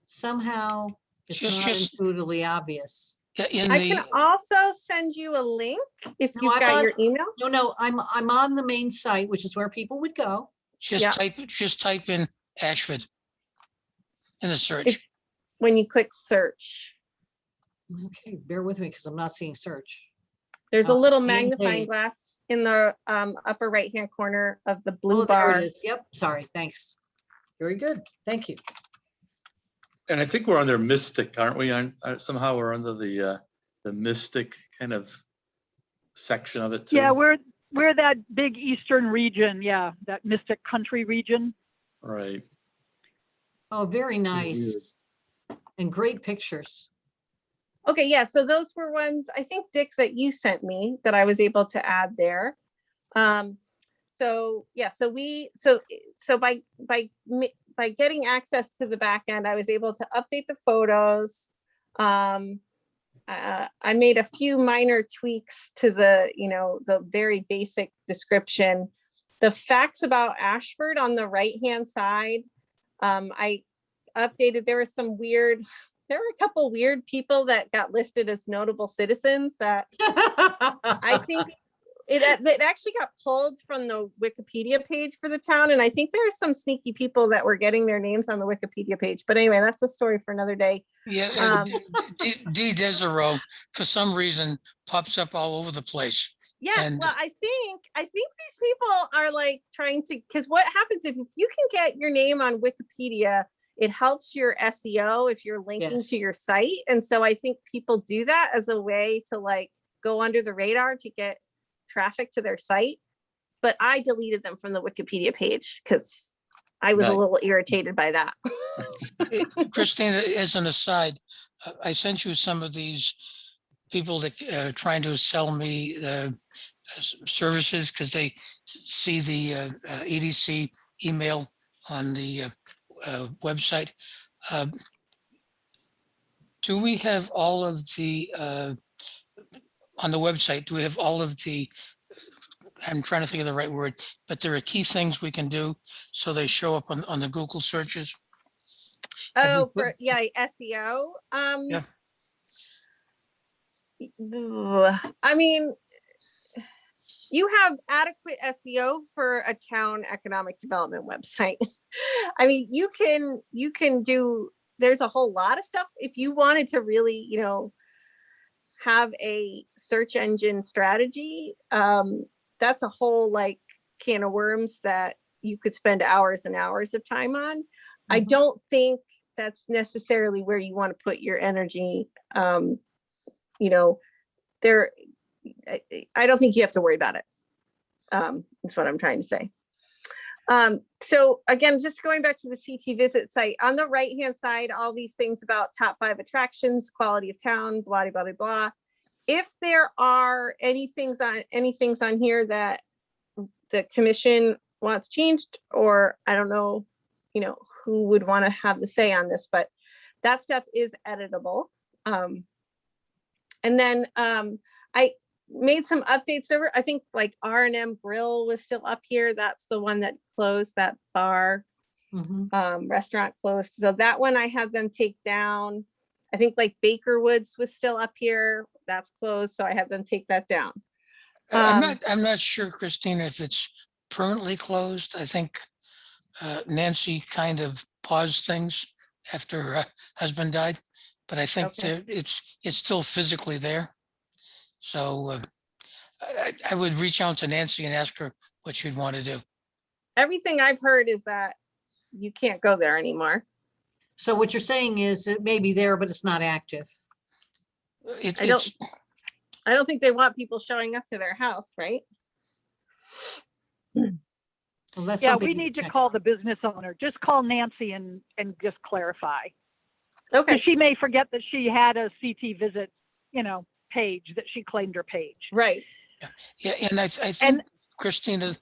somehow it's not Just- intuitively obvious. In I the, can also send you a link if No, you've I'm got on- your email. No, I'm on the main site, which is where people would go. Yeah. just type in Ashford in the search. If- When you click search, Okay, bear with me because I'm not seeing search. there's a little main magnifying page. glass in the upper right-hand corner of the blue Oh, there bar. it is. Yep, sorry, thanks. Very good, thank you. And I think we're under Mystic, aren't we? Somehow we're under the Mystic kind of section of it too. Yeah, we're that big eastern region, yeah, that Mystic Country region. Right. Oh, very nice. And great pictures. Okay, yeah, so those were ones, I think, Dick, that you sent me that I was able to add there. So yeah, so by getting access to the back end, I was able to update the photos. I made a few minor tweaks to the very basic description. The facts about Ashford on the right-hand side, I updated. There were a couple weird people that got listed as notable citizens that I think it actually got pulled from the Wikipedia page for the town. And I think there's some sneaky people that were getting their names on the Wikipedia page. But anyway, that's a story for another day. Yeah, D Desero, for some reason, pops up all over the place. Yes, And- well, I think these people are like trying to, because what happens if you can get your name on Wikipedia, it helps your SEO if you're linking Yes. to your site. And so I think people do that as a way to like go under the radar to get traffic to their site. But I deleted them from the Wikipedia page because I was a Nice. little irritated by that. Christina, as an aside, I sent you some of these people that are trying to sell me services because they see the EDC email on the website. Do we have all of the, on the website, do we have all of the, I'm trying to think of the right word, but there are key things we can do so they show up on the Google searches? Have we Oh, put- SEO. Yeah. I mean, you have adequate SEO for a town economic development website. I mean, you can do, there's a whole lot of stuff. If you wanted to really, have a search engine strategy, that's a whole like can of worms that you could spend hours and hours of time on. I Mhm. don't think that's necessarily where you want to put your energy. You know, there, I don't think you have to worry about it. Is what I'm trying to say. So again, just going back to the CT visit site, on the right-hand side, all these things about top 5 attractions, quality of town, blah, blah, blah, blah. If there are any things on here that the commission wants changed, or I don't know, you know, who would want to have the say on this, but that stuff is editable. And then I made some updates. There were, I think, like R&M Grill was still up here. That's the one that closed, that bar Mhm. restaurant closed. So that one I had them take down. I think like Baker Woods was still up here. That's closed. So I had them take that down. I'm not sure, Christina, if it's permanently closed. I think Nancy kind of paused things after her husband died, but I think Okay. it's still physically there. So I would reach out to Nancy and ask her what she'd want to do. Everything I've heard is that you can't go there anymore. So what you're saying is it may be there, but it's not active. I don't think they want people showing up to their house, right? Well, that's Yeah, something we you need to check. call the business owner. Just call Nancy and just clarify. Okay. Because she may forget that she had a CT visit, you know, page, that she claimed her page. Right. Yeah, and I think, And- Christina,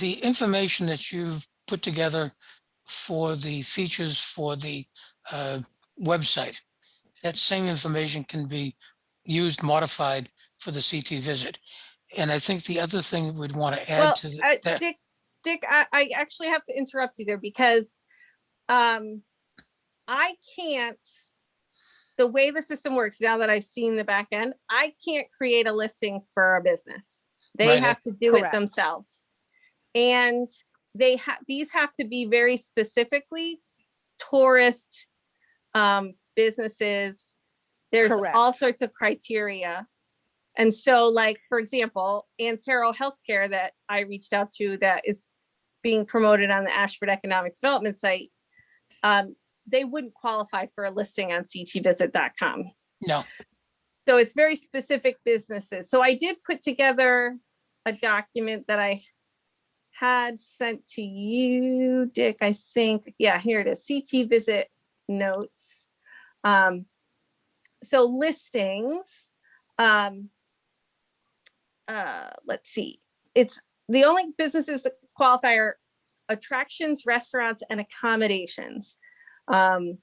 the information that you've put together for the features for the website, that same information can be used, modified for the CT visit. And I think the other thing we'd want to add Well, to that, Dick, I actually have to interrupt you there because I can't, the way the system works now that I've seen the back end, I can't create a listing for a business. They Right. have to do it Correct. themselves. And these have to be very specifically tourist businesses. There's Correct. all sorts of criteria. And so, like, for example, Antero Healthcare that I reached out to that is being promoted on the Ashford Economic Development site, they wouldn't qualify for a listing on ctvisit.com. no, So it's very specific businesses. So I did put together a document that I had sent to you, Dick, I think. Yeah, here it is, CT visit notes. So listings, let's see. It's the only businesses that qualify are attractions, restaurants, and accommodations. And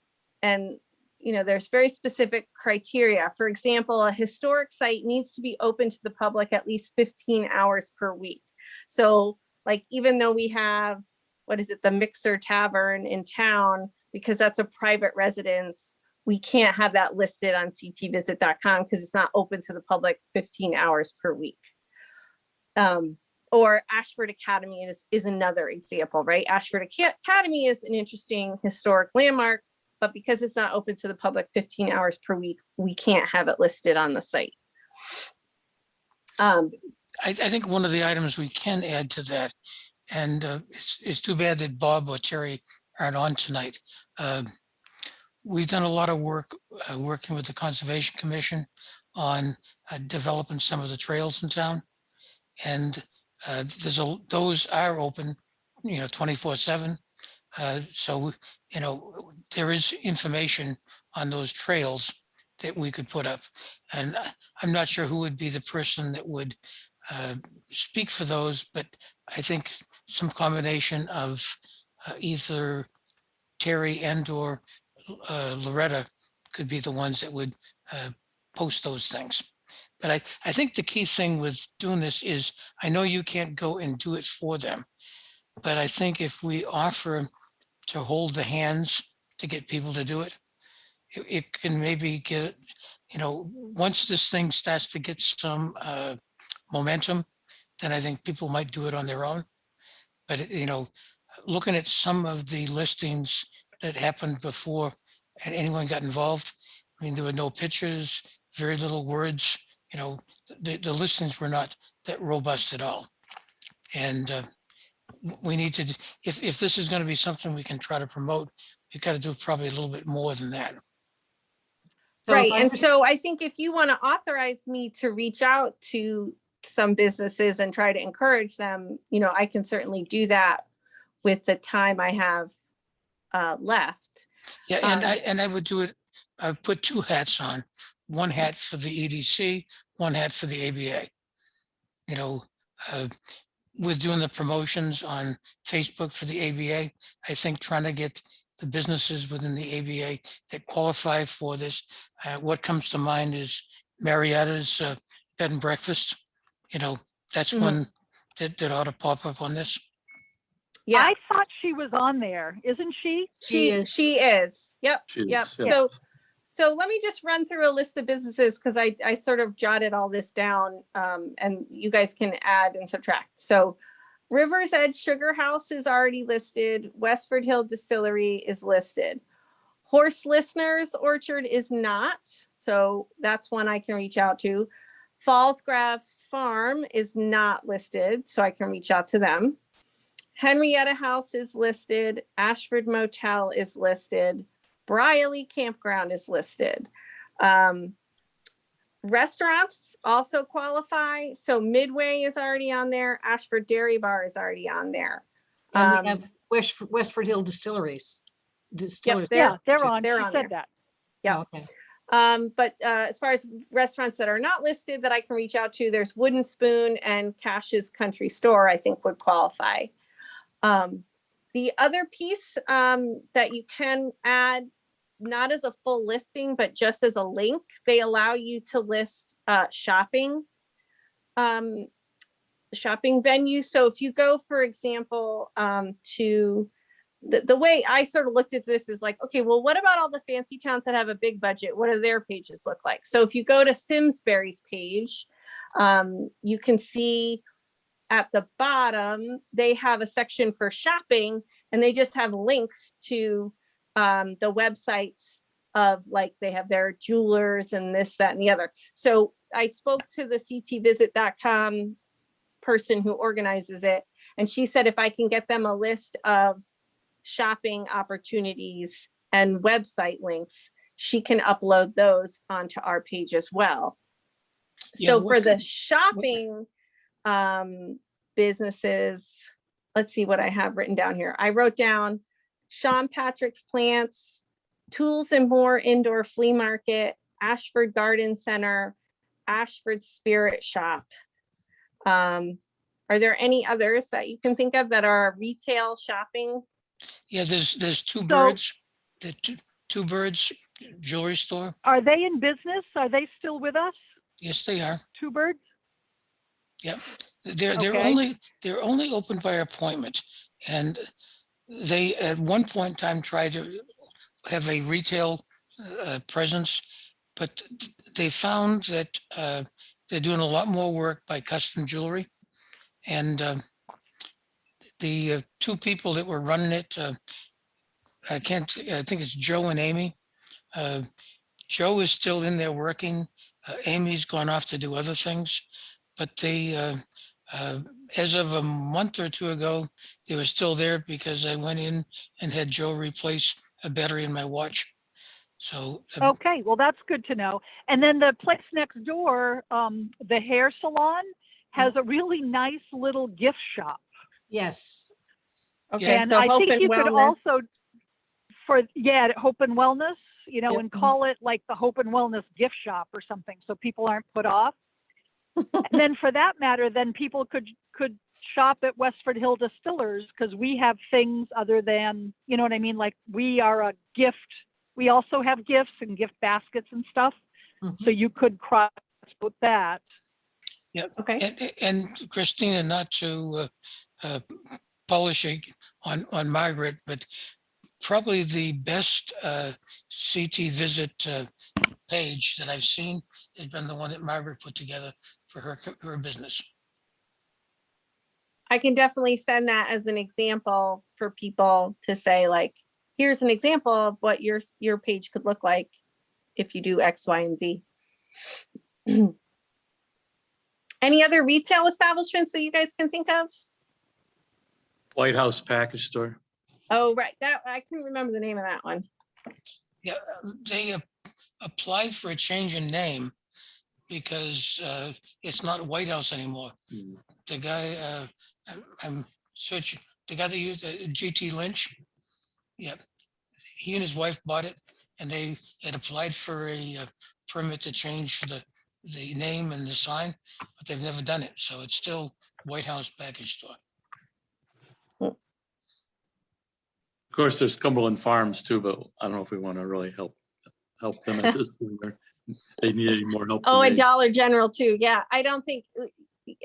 you know, there's very specific criteria. For example, a historic site needs to be open to the public at least 15 hours per week. So like, even though we have, what is it, the Mixer Tavern in town, because that's a private residence, we can't have that listed on ctvisit.com because it's not open to the public 15 hours per week. Or Ashford Academy is another example, right? Ashford Academy is an interesting historic landmark, but because it's not open to the public 15 hours per week, we can't have it listed on the site. I think one of the items we can add to that, and it's too bad that Bob or Terry aren't on tonight. We've done a lot of work working with the Conservation Commission on developing some of the trails in town. And those are open, 24/7. So, there is information on those trails that we could put up. And I'm not sure who would be the person that would speak for those, but I think some combination of either Terry and or Loretta could be the ones that would post those things. But I think the key thing with doing this is, I know you can't go and do it for them, but I think if we offer to hold the hands to get people to do it, it can maybe get, once this thing starts to get some momentum, then I think people might do it on their own. But, looking at some of the listings that happened before and anyone got involved, I mean, there were no pictures, very little words, the listings were not that robust at all. And we need to, if this is going to be something we can try to promote, we got to do probably a little bit more than that. So if Right, I and was- so I think if you want to authorize me to reach out to some businesses and try to encourage them, you know, I can certainly do that with the time I have left. Yeah, and I would do it, I put two hats on, one hat for the EDC, one hat for the ABA. You know, with doing the promotions on Facebook for the ABA, I think trying to get the businesses within the ABA that qualify for this, what comes to mind is Marietta's bed and breakfast. You know, that's Mhm. one that ought to pop up on this. Yeah, I thought she was on there, isn't she? She is. she is. Yep, She yep. is, yeah. So let me just run through a list of businesses because I sort of jotted all this down, and you guys can add and subtract. So River's Edge Sugar House is already listed. Westford Hill Distillery is listed. Horse Listeners Orchard is not, so that's one I can reach out to. Fallsgrave Farm is not listed, so I can reach out to them. Henrietta House is listed. Ashford Motel is listed. Briley Campground is listed. Restaurants also qualify. So Midway is already on there. Ashford Dairy Bar is already on there. And we have Westford Hill Distilleries. Distillers. they're- Yeah, they're on. they're She on said there. that. yeah. Oh, okay. But as far as restaurants that are not listed that I can reach out to, there's Wooden Spoon and Cash's Country Store, I think would qualify. The other piece that you can add, not as a full listing, but just as a link, they allow you to list shopping venues. So if you go, for example, to the way I sort of looked at this is like, okay, well, what about all the fancy towns that have a big budget? What do their pages look like? So if you go to Simsbury's page, you can see at the bottom, they have a section for shopping and they just have links to the websites of, like, they have their jewelers and this, that, and the other. So I spoke to the ctvisit.com person who organizes it, and she said if I can get them a list of shopping opportunities and website links, she can upload those onto our page as well. Yeah, So what for the could- shopping businesses, let's see what I have written down here. I wrote down Sean Patrick's Plants, Tools and More Indoor Flea Market, Ashford Garden Center, Ashford Spirit Shop. Are there any others that you can think of that are retail shopping? Yeah, there's two So- birds, the two birds jewelry store. Are they in business? Are they still with us? Yes, they are. Two Birds? They're Okay. they're only open by appointment, and they at one point in time tried to have a retail presence, but they found that they're doing a lot more work by custom jewelry, and the two people that were running it, I think it's Joe and Amy. Joe is still in there working. Amy's gone off to do other things, but they, as of a month or two ago, they were still there because I went in and had Joe replace a battery in my watch. So Okay, well, that's good to know. And then the place next door, the hair salon, has a really nice little gift shop. Yes. Okay, And so I Hope think and you could Wellness. also, Hope and Wellness, Yep. and call it like the Hope and Wellness gift shop or something, so people aren't put off. And then for that matter, then people could shop at Westford Hill Distillers, because we have things other than, you know what I mean? Like, we are a gift. We also have gifts and gift baskets and stuff. Mhm. So you could cross with that. Okay, and Christina, not to polish it on Margaret, but probably the best CT visit page that I've seen has been the one that Margaret put together for her business. I can definitely send that as an example for people to say, like, here's an example of what your page could look like if you do X, Y, and Z. Any other retail establishments that you guys can think of? White House Package Store. Oh, right, that, I can remember the name of that one. Yeah, they applied for a change in name because it's not White House anymore. Hmm. The guy, I'm searching, the guy that used GT Lynch. Yeah, he and his wife bought it and they had applied for a permit to change the name and the sign, but they've never done it. So it's still White House Package Store. Of course, there's Cumberland Farms too, but I don't know if we want to really help them at this point. They need any more help. Oh, than and they- Dollar General too. Yeah, I don't think,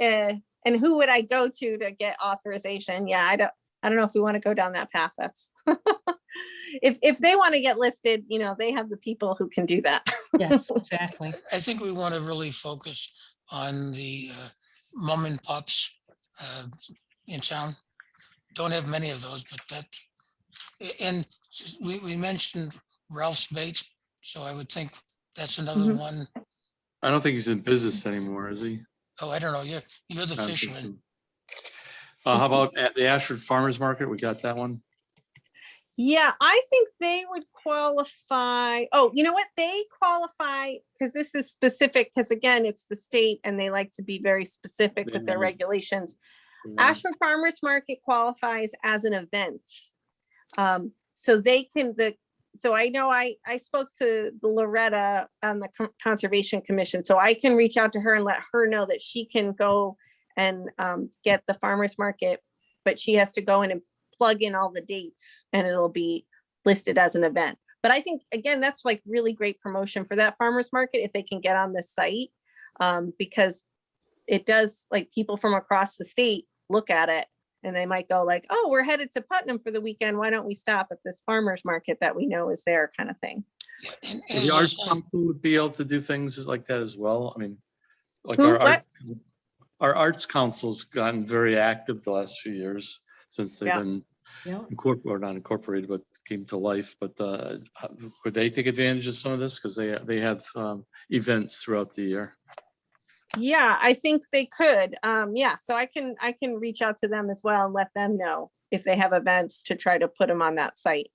and who would I go to get authorization? Yeah, I don't know if we want to go down that path. That's if they want to get listed, they have the people who can do that. Yes, exactly. I think we want to really focus on the mom and pops in town. Don't have many of those, but and we mentioned Ralph's Bait, so I would think that's another Mhm. one. I don't think he's in business anymore, is he? Oh, I don't know. You're the I don't think fisherman. so. How about at the Ashford Farmers Market? We got that one. Yeah, I think they would qualify. Oh, you know what? They qualify because this is specific, because again, it's the state and they like to be very specific with their Mhm. regulations. Ashford Farmers Market qualifies as an event. So they can, so I know I spoke to Loretta on the Conservation Commission, so I can reach out to her and let her know that she can go and get the farmers market, but she has to go in and plug in all the dates and it'll be listed as an event. But I think, again, that's like really great promotion for that farmers market if they can get on this site, because it does, like, people from across the state look at it and they might go like, oh, we're headed to Putnam for the weekend. Why don't we stop at this farmer's market that we know is there, kind of thing. Yeah, and So as the I Arts say, Council would be able to do things like that as well. I mean, like Who? our Arts Council's gotten very active the last few years since they've Yeah. been Yeah. incorporated, or not incorporated, but came to life. But could they take advantage of some of this? Because they have events throughout the year. Yeah, I think they could. Yeah, so I can reach out to them as well and let them know if they have events to try to put them on that site.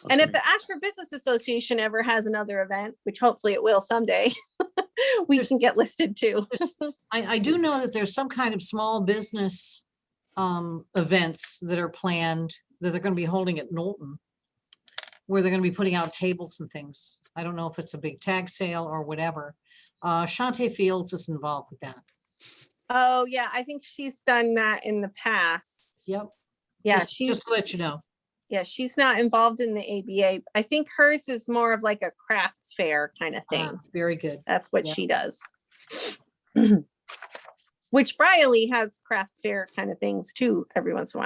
And if Okay. the Ashford Business Association ever has another event, which hopefully it will someday, we can get listed too. I do know that there's some kind of small business events that are planned that they're going to be holding at Knowlton, where they're going to be putting out tables and things. I don't know if it's a big tag sale or whatever. Shantae Fields is involved with that. Oh, yeah, I think she's done that in the past. Yep. Yeah, Just to let you know. yeah, she's not involved in the ABA. I think hers is more of like a crafts fair kind of thing. Very good. That's what Yeah. she does. Which Briley has craft fair kind of things too, every once in a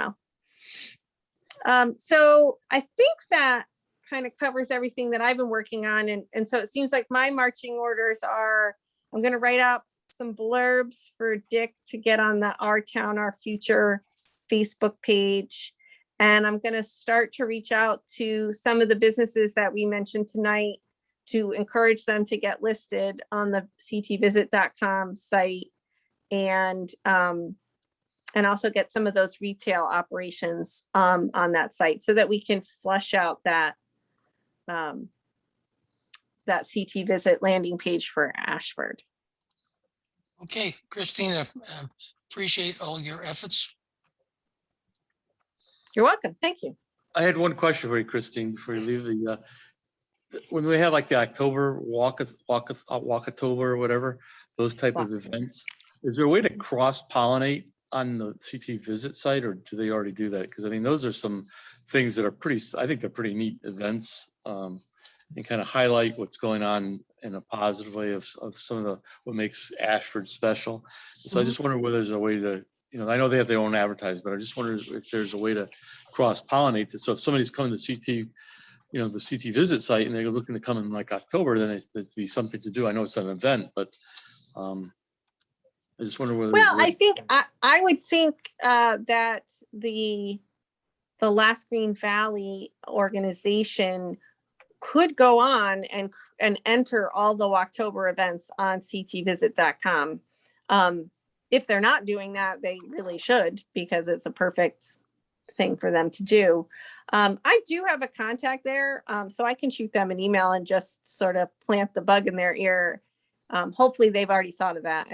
while. So I think that kind of covers everything that I've been working on. And so it seems like my marching orders are, I'm going to write up some blurbs for Dick to get on the Our Town, Our Future Facebook page. And I'm going to start to reach out to some of the businesses that we mentioned tonight to encourage them to get listed on the ctvisit.com site, and also get some of those retail operations on that site so that we can flush out that CT Visit landing page for Ashford. okay, Christina, appreciate all your efforts. You're welcome. Thank you. I had one question for you, Christine, before you leave the, when we have like the October Walkatober or whatever, those type of events, is there a way to cross pollinate on the CT Visit site, or do they already do that? Because I mean, those are some things that are I think they're pretty neat events, and kind of highlight what's going on in a positive way of some of what makes Ashford special. So I just wonder whether there's a way to, I know they have their own advertising, but I just wonder if there's a way to cross pollinate this. So if somebody's coming to CT, the CT Visit site and they're looking to come in like October, then it'd be something to do. I know it's an event, but I just wonder whether. Well, I think I would think that the Last Green Valley organization could go on and enter all the October events on ctvisit.com. If they're not doing that, they really should, because it's a perfect thing for them to do. I do have a contact there, so I can shoot them an email and just sort of plant the bug in their ear. Hopefully they've already thought of that,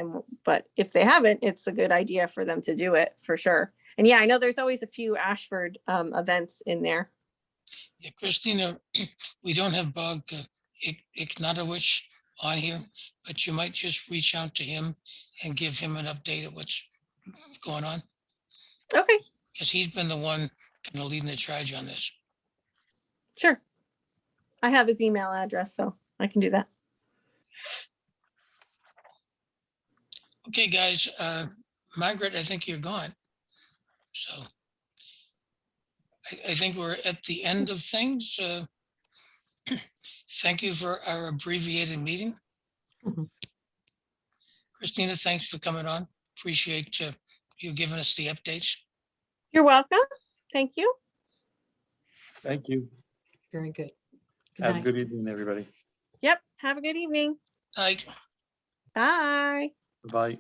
but if they haven't, it's a good idea for them to do it for sure. And yeah, I know there's always a few Ashford events in there. Yeah, Christina, we don't have Bug Ignatowicz on here, but you might just reach out to him and give him an update of what's going on, Okay, because he's been the one kind of leading the charge on this. sure. I have his email address, so I can do that. Okay, guys, Margaret, I think you're gone. So I think we're at the end of things. Thank you for our abbreviated meeting. Mhm. Christina, thanks for coming on. Appreciate you giving us the updates. You're welcome. Thank you. Thank you. Very good. Good Have a night. good evening, everybody. Yep. Have a good evening. Night. Bye. Bye.